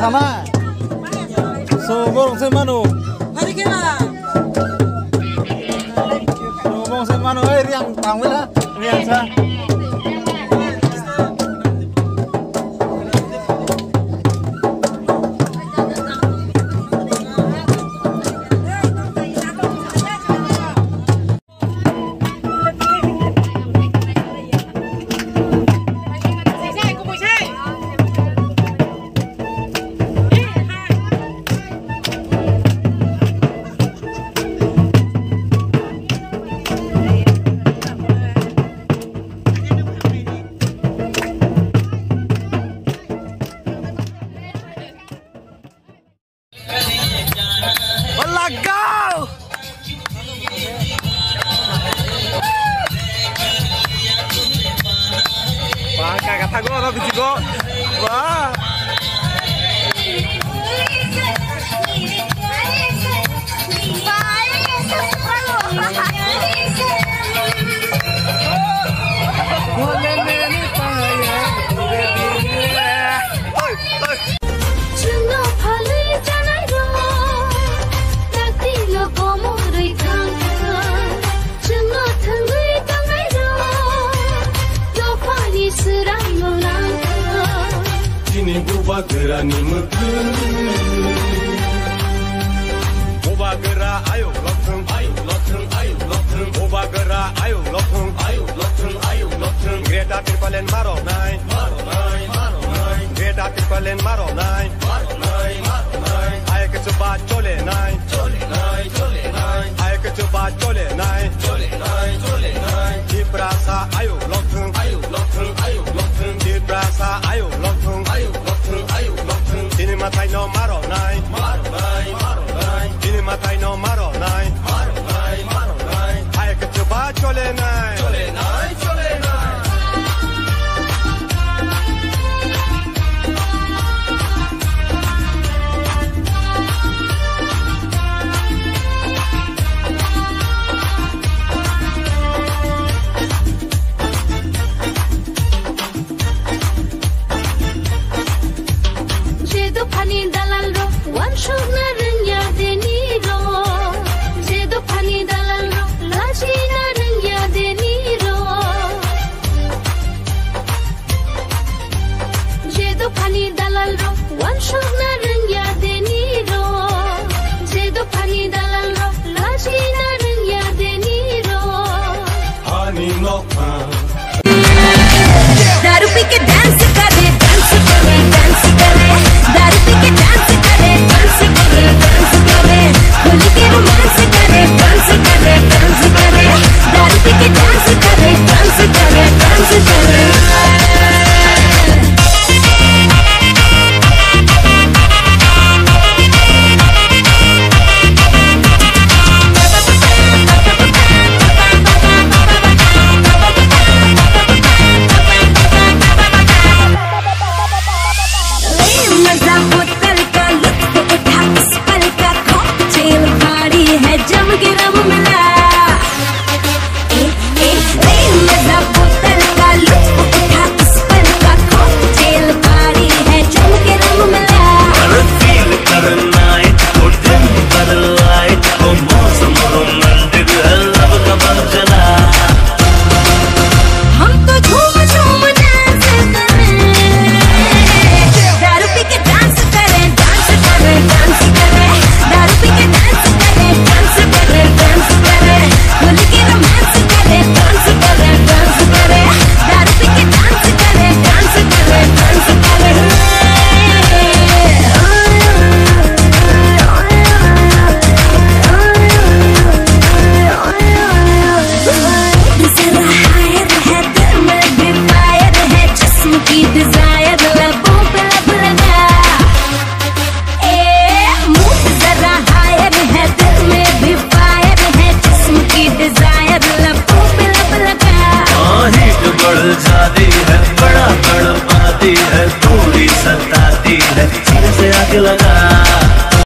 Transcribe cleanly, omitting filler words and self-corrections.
nama. So borong se manu. Hari kira. So borong se manu riang tangwila riang sa. Kata gue apa biji gue? Wah. Bubagera ni mukun Bubagera ayo lotung Bubagera ayo lotung Greta Tirpalen maro nai Greta Tirpalen maro nai Ayo ke coba chole nai Ayo ke coba chole nai Di prasa ayo lotung Di prasa ayo lotung Ini matai no maro nai Ini matai no maro nai Ayo ke coba chole nai दारू P के dance करे दारू P के dance करे